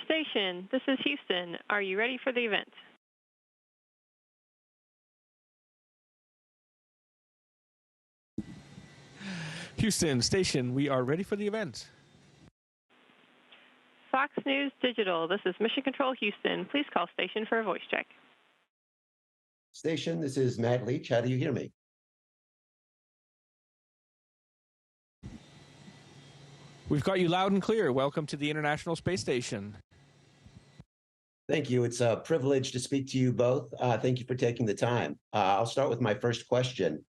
Station, this is Houston. Are you ready for the event? Houston Station, we are ready for the event. Fox News Digital, this is Mission Control Houston. Please call station for a voice check. Station, this is Matt Leach. How do you hear me? We've got you loud and clear. Welcome to the International Space Station. Thank you. It's a privilege to speak to you both. Thank you for taking the time. I'll start with my first question.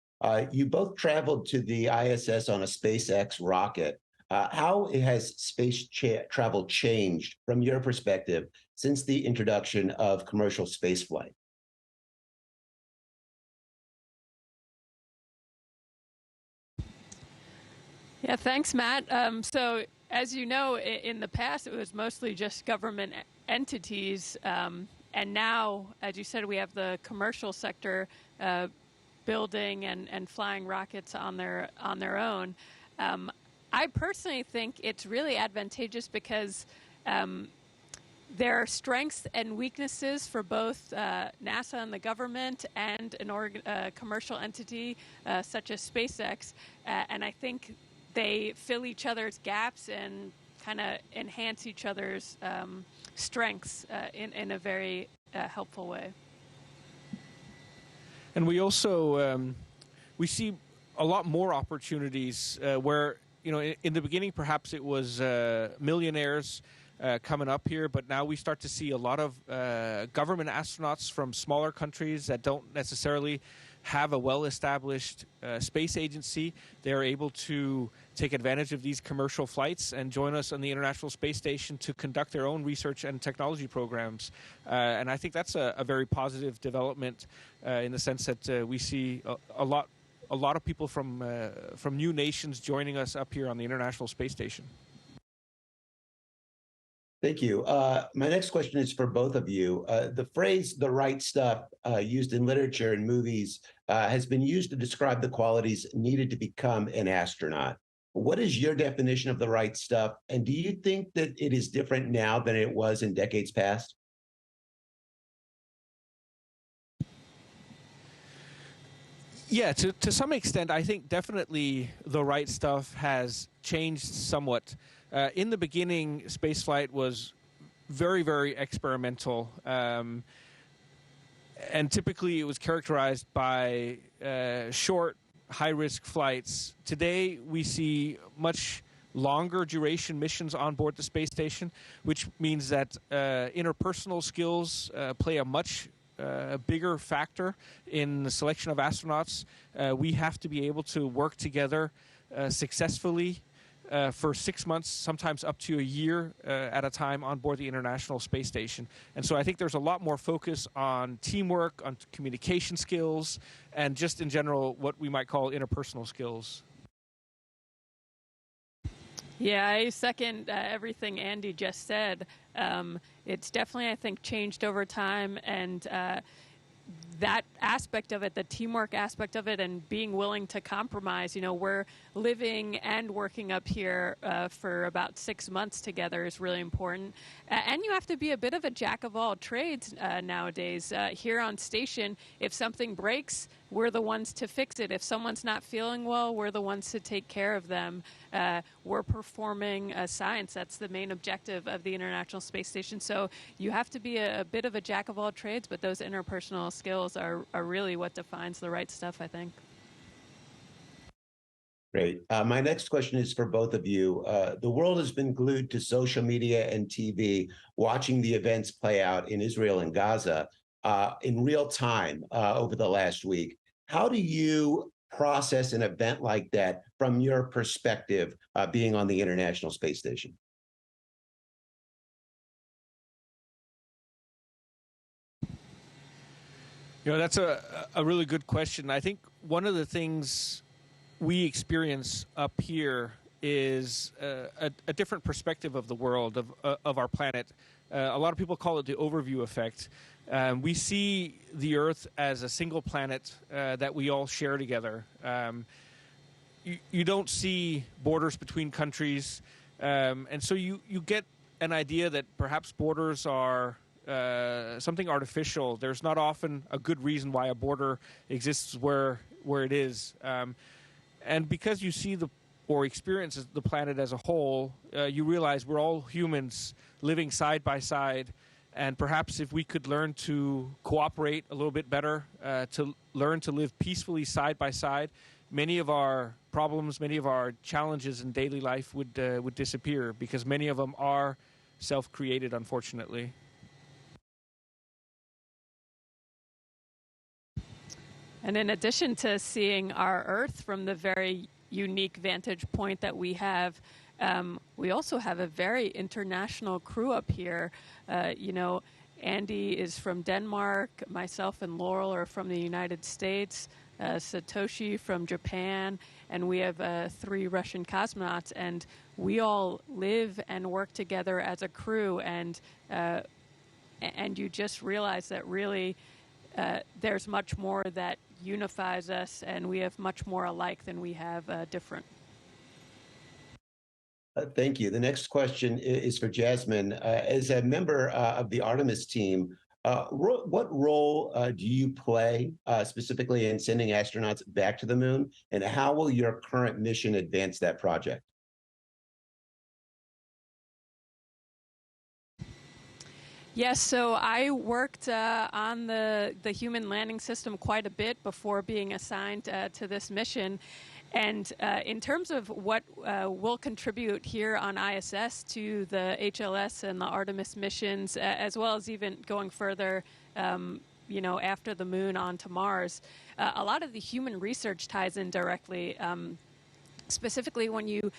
You both traveled to the ISS on a SpaceX rocket. How has space travel changed from your perspective since the introduction of commercial spaceflight? Yeah, thanks, Matt. So, as you know, in the past, it was mostly just government entities. And now, as you said, we have the commercial sector building and flying rockets on their own. I personally think it's really advantageous because there are strengths and weaknesses for both NASA and the government and a commercial entity such as SpaceX. And I think they fill each other's gaps and kind of enhance each other's strengths in a very helpful way. And we also we see a lot more opportunities where, you know, in the beginning perhaps it was millionaires coming up here, but now we start to see a lot of government astronauts from smaller countries that don't necessarily have a well-established space agency. They're able to take advantage of these commercial flights and join us on the International Space Station to conduct their own research and technology programs. And I think that's a very positive development in the sense that we see a lot of people from new nations joining us up here on the International Space Station. Thank you. My next question is for both of you. The phrase "the right stuff" used in literature and movies has been used to describe the qualities needed to become an astronaut. What is your definition of the right stuff? And do you think that it is different now than it was in decades past? Yeah, to some extent, I think definitely the right stuff has changed somewhat. In the beginning, spaceflight was very, very experimental, and typically it was characterized by short, high-risk flights. Today, we see much longer duration missions on board the space station, which means that interpersonal skills play a much bigger factor in the selection of astronauts. We have to be able to work together successfully for 6 months, sometimes up to a year at a time on board the International Space Station. And so I think there's a lot more focus on teamwork, on communication skills, and just in general what we might call interpersonal skills. Yeah, I second everything Andy just said. It's definitely, I think, changed over time, and that aspect of it, the teamwork aspect of it, and being willing to compromise. You know, we're living and working up here for about 6 months together is really important. And you have to be a bit of a jack of all trades nowadays. Here on station, if something breaks, we're the ones to fix it. If someone's not feeling well, we're the ones to take care of them. We're performing science. That's the main objective of the International Space Station. So you have to be a bit of a jack of all trades, but those interpersonal skills are really what defines the right stuff, I think. Great. My next question is for both of you. The world has been glued to social media and TV, watching the events play out in Israel and Gaza in real time over the last week. How do you process an event like that from your perspective, being on the International Space Station? You know, that's a really good question. I think one of the things we experience up here is a different perspective of the world, of our planet. A lot of people call it the overview effect. We see the Earth as a single planet that we all share together. You don't see borders between countries, and so you get an idea that perhaps borders are something artificial. There's not often a good reason why a border exists where it is. And because you see or experience the planet as a whole, you realize we're all humans living side by side. And perhaps if we could learn to cooperate a little bit better, to learn to live peacefully side by side, many of our problems, many of our challenges in daily life would disappear, because many of them are self-created, unfortunately. And in addition to seeing our Earth from the very unique vantage point that we have, we also have a very international crew up here. Andy is from Denmark, myself and Laurel are from the United States, Satoshi from Japan, and we have 3 Russian cosmonauts, and we all live and work together as a crew, and you just realize that really there's much more that unifies us, and we have much more alike than we have different. Thank you. The next question is for Jasmin. As a member of the Artemis team, what role do you play specifically in sending astronauts back to the moon, and how will your current mission advance that project? Yes, so I worked on the human landing system quite a bit before being assigned to this mission. And in terms of what we'll contribute here on ISS to the HLS and the Artemis missions, as well as even going further, after the moon onto Mars, a lot of the human research ties in directly, specifically when you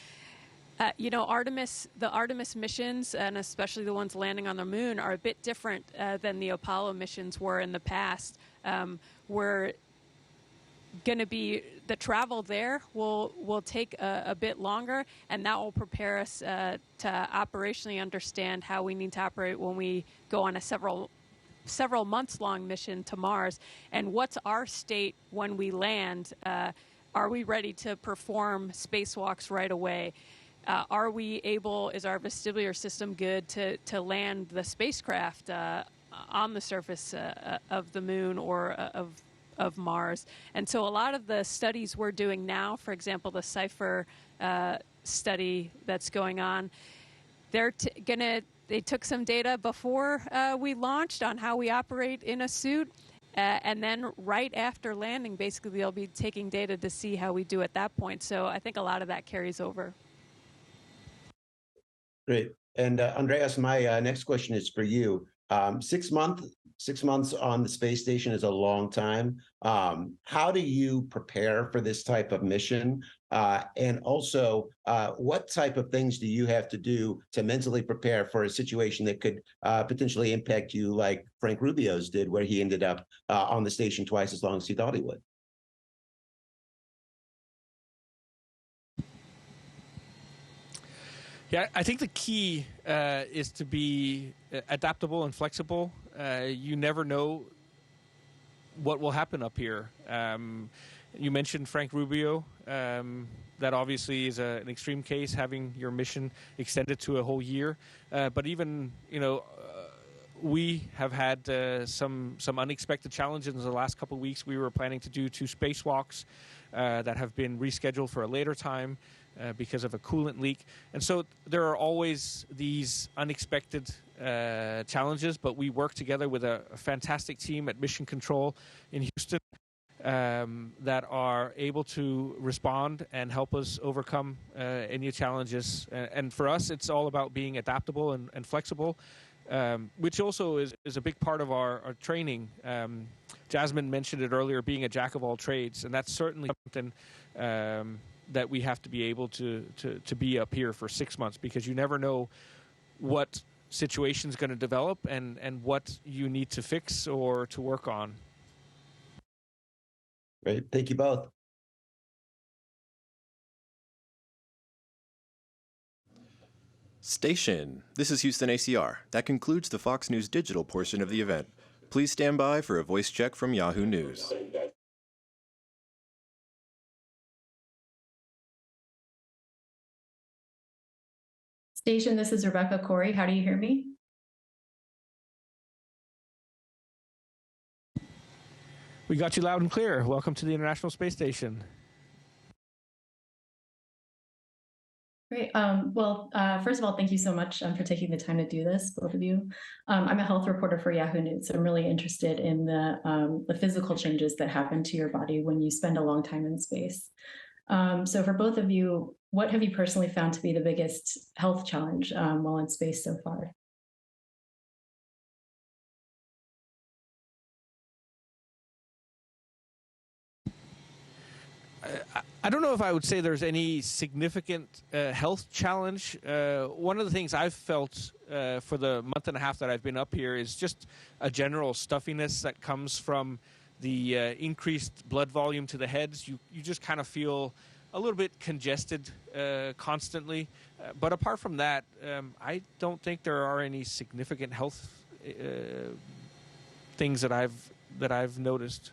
the Artemis missions, and especially the ones landing on the moon, are a bit different than the Apollo missions were in the past. We're going to be, the travel there will take a bit longer, and that will prepare us to operationally understand how we need to operate when we go on a several months long mission to Mars, and what's our state when we land. Are we ready to perform spacewalks right away? Are we able, is our vestibular system good to land the spacecraft on the surface of the moon or of Mars? And so a lot of the studies we're doing now, for example, the CIPHER study that's going on, they took some data before we launched on how we operate in a suit. And then right after landing, basically, they'll be taking data to see how we do at that point. So I think a lot of that carries over. Great. And Andreas, my next question is for you. 6 months on the space station is a long time. How do you prepare for this type of mission? And also, what type of things do you have to do to mentally prepare for a situation that could potentially impact you, like Frank Rubio's did, where he ended up on the station twice as long as he thought he would? Yeah, I think the key is to be adaptable and flexible. You never know what will happen up here. You mentioned Frank Rubio. That obviously is an extreme case, having your mission extended to a whole year. But even, we have had some unexpected challenges in the last couple of weeks. We were planning to do 2 spacewalks that have been rescheduled for a later time because of a coolant leak. And so there are always these unexpected challenges, but we work together with a fantastic team at Mission Control in Houston that are able to respond and help us overcome any challenges. And for us, it's all about being adaptable and flexible, which also is a big part of our training. Jasmin mentioned it earlier, being a jack of all trades, and that's certainly something that we have to be able to be up here for 6 months, because you never know what situation is going to develop and what you need to fix or to work on. Great. Thank you both. Station. This is Houston ACR. That concludes the Fox News digital portion of the event. Please stand by for a voice check from Yahoo News. Station, this is Rebecca Corey. How do you hear me? We got you loud and clear. Welcome to the International Space Station. Great. First of all, thank you so much for taking the time to do this, both of you. I'm a health reporter for Yahoo News, so I'm really interested in the physical changes that happen to your body when you spend a long time in space. So for both of you, what have you personally found to be the biggest health challenge while in space so far? I don't know if I would say there's any significant health challenge. One of the things I've felt for the month and a half that I've been up here is just a general stuffiness that comes from the increased blood volume to the heads. You just kind of feel a little bit congested constantly. But apart from that, I don't think there are any significant health things that I've noticed.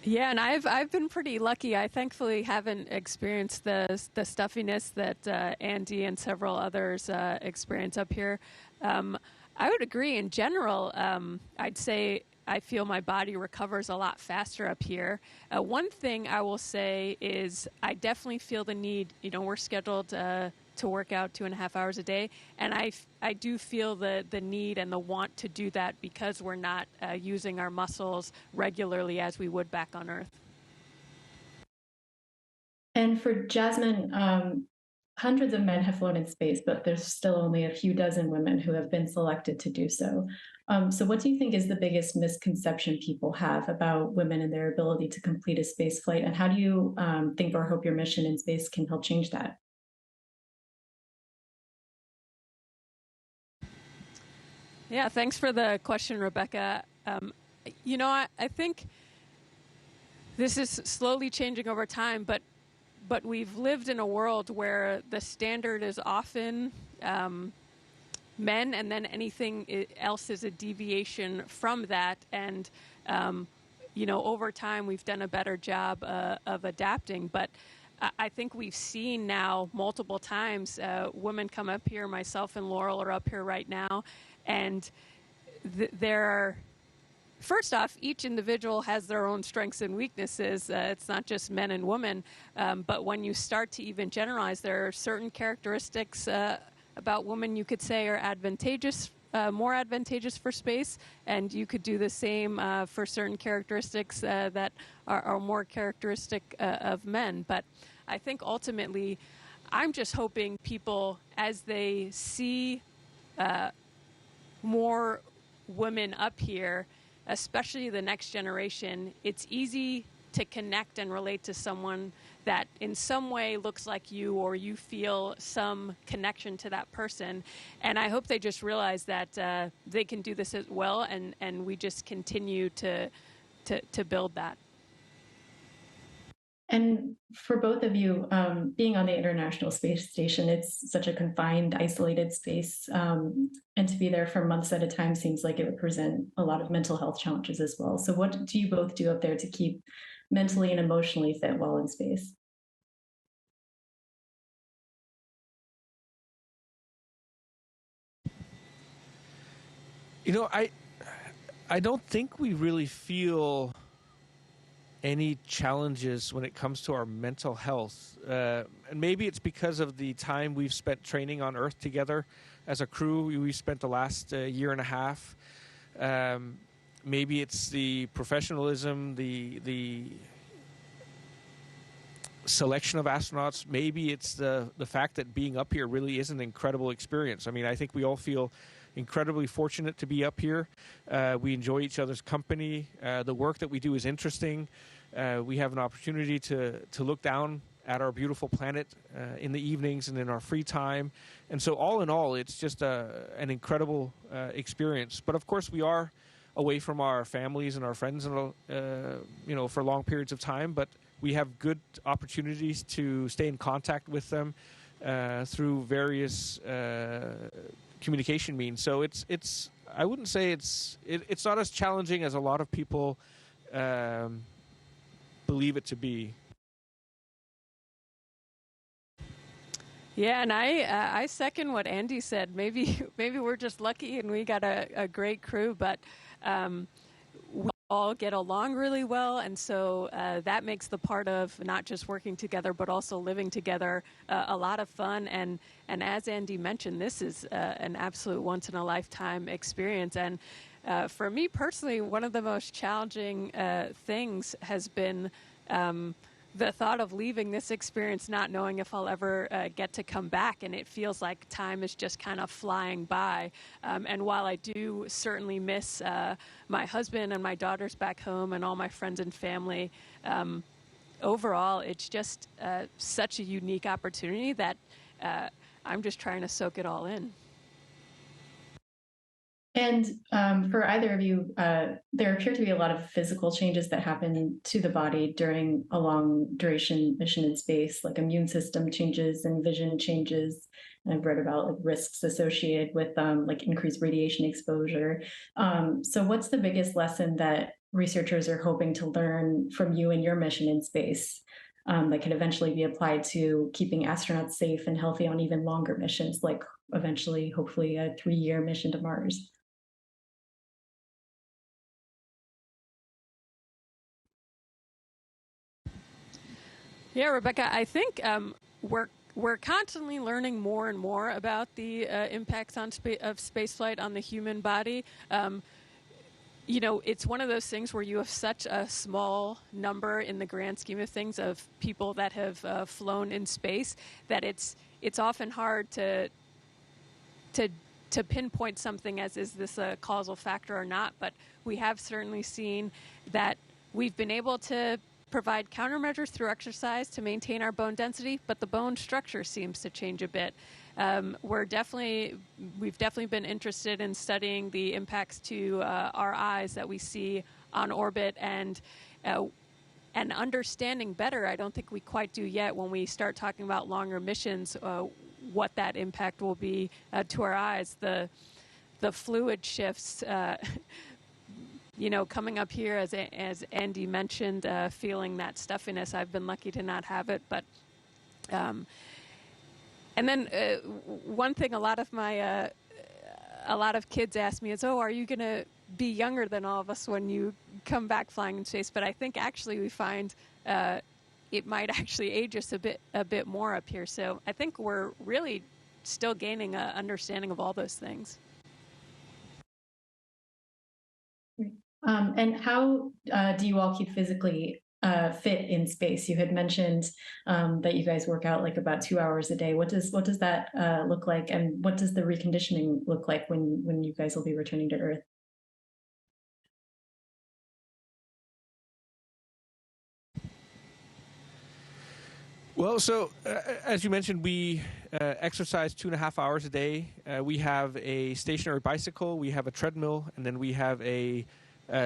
Yeah, and I've been pretty lucky. I thankfully haven't experienced the stuffiness that Andy and several others experience up here. I would agree. In general, I'd say I feel my body recovers a lot faster up here. One thing I will say is I definitely feel the need. You know, we're scheduled to work out 2.5 hours a day, and I do feel the need and the want to do that because we're not using our muscles regularly as we would back on Earth. And for Jasmin, hundreds of men have flown in space, but there's still only a few dozen women who have been selected to do so. So what do you think is the biggest misconception people have about women and their ability to complete a space flight? And how do you think or hope your mission in space can help change that? Yeah, thanks for the question, Rebecca. You know, I think this is slowly changing over time, but we've lived in a world where the standard is often men, and then anything else is a deviation from that. And, you know, over time, we've done a better job of adapting. But I think we've seen now multiple times women come up here. Myself and Laurel are up here right now. And there are, first off, each individual has their own strengths and weaknesses. It's not just men and women. But when you start to even generalize, there are certain characteristics about women you could say are advantageous, more advantageous for space. And you could do the same for certain characteristics that are more characteristic of men. But I think ultimately, I'm just hoping people, as they see more women up here, especially the next generation, it's easy to connect and relate to someone that in some way looks like you, or you feel some connection to that person. And I hope they just realize that they can do this as well, and we just continue to build that. And for both of you, being on the International Space Station, it's such a confined, isolated space. And to be there for months at a time seems like it would present a lot of mental health challenges as well. So what do you both do up there to keep mentally and emotionally fit while in space? You know, I don't think we really feel any challenges when it comes to our mental health. And maybe it's because of the time we've spent training on Earth together as a crew. We spent the last year and a half. Maybe it's the professionalism, the selection of astronauts. Maybe it's the fact that being up here really is an incredible experience. I mean, I think we all feel incredibly fortunate to be up here. We enjoy each other's company. The work that we do is interesting. We have an opportunity to look down at our beautiful planet in the evenings and in our free time. And so all in all, it's just an incredible experience. But of course, we are away from our families and our friends, and you know, for long periods of time. But we have good opportunities to stay in contact with them through various communication means. So it's I wouldn't say it's not as challenging as a lot of people believe it to be. Yeah, and I second what Andy said. Maybe we're just lucky and we got a great crew, but we all get along really well, and so that makes the part of not just working together but also living together a lot of fun. And as Andy mentioned, this is an absolute once in a lifetime experience. And for me personally, one of the most challenging things has been the thought of leaving this experience not knowing if I'll ever get to come back, and it feels like time is just kind of flying by. And while I do certainly miss my husband and my daughters back home and all my friends and family, overall it's just such a unique opportunity that I'm just trying to soak it all in. And for either of you, there appear to be a lot of physical changes that happen to the body during a long duration mission in space, like immune system changes and vision changes. And I've read about like risks associated with like increased radiation exposure. So what's the biggest lesson that researchers are hoping to learn from you and your mission in space that could eventually be applied to keeping astronauts safe and healthy on even longer missions, like eventually, hopefully, a 3-year mission to Mars? Yeah, Rebecca, I think we're constantly learning more and more about the impacts of spaceflight on the human body. You know, it's one of those things where you have such a small number in the grand scheme of things of people that have flown in space that it's often hard to pinpoint something as is this a causal factor or not. But we have certainly seen that we've been able to provide countermeasures through exercise to maintain our bone density, but the bone structure seems to change a bit. We've definitely been interested in studying the impacts to our eyes that we see on orbit, and understanding better. I don't think we quite do yet when we start talking about longer missions, what that impact will be to our eyes. The fluid shifts. You know, coming up here, as Andy mentioned, feeling that stuffiness. I've been lucky to not have it, but and then one thing a lot of kids ask me is, "Oh, are you going to be younger than all of us when you come back flying in space?" But I think actually we find it might actually age us a bit more up here. So I think we're really still gaining an understanding of all those things. And how do you all keep physically fit in space? You had mentioned that you guys work out like about 2 hours a day. What does that look like, and what does the reconditioning look like when you guys will be returning to Earth? Well, so as you mentioned, we exercise 2.5 hours a day. We have a stationary bicycle, we have a treadmill, and then we have a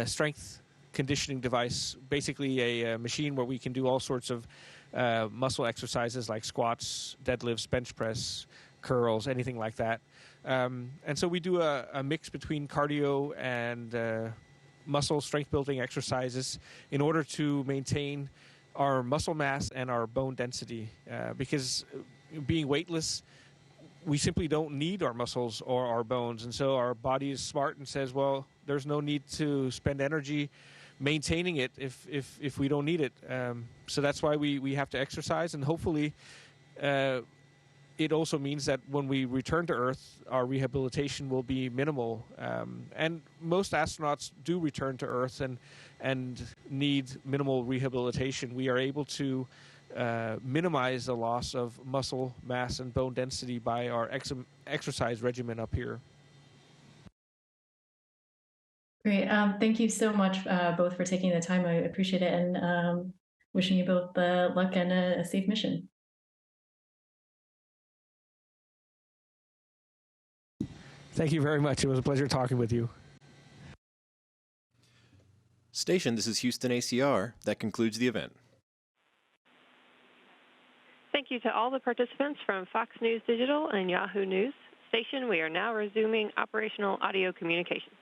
strength conditioning device, basically a machine where we can do all sorts of muscle exercises like squats, deadlifts, bench press, curls, anything like that. And so we do a mix between cardio and muscle strength building exercises in order to maintain our muscle mass and our bone density, because being weightless, we simply don't need our muscles or our bones. And so our body is smart and says, well, there's no need to spend energy maintaining it if we don't need it. So that's why we have to exercise, and hopefully it also means that when we return to Earth, our rehabilitation will be minimal. And most astronauts do return to Earth and need minimal rehabilitation. We are able to minimize the loss of muscle mass and bone density by our exercise regimen up here. Great. Thank you so much both for taking the time. I appreciate it, and wishing you both luck and a safe mission. Thank you very much. It was a pleasure talking with you. Station, this is Houston ACR. That concludes the event. Thank you to all the participants from Fox News Digital and Yahoo News. Station, we are now resuming operational audio communications.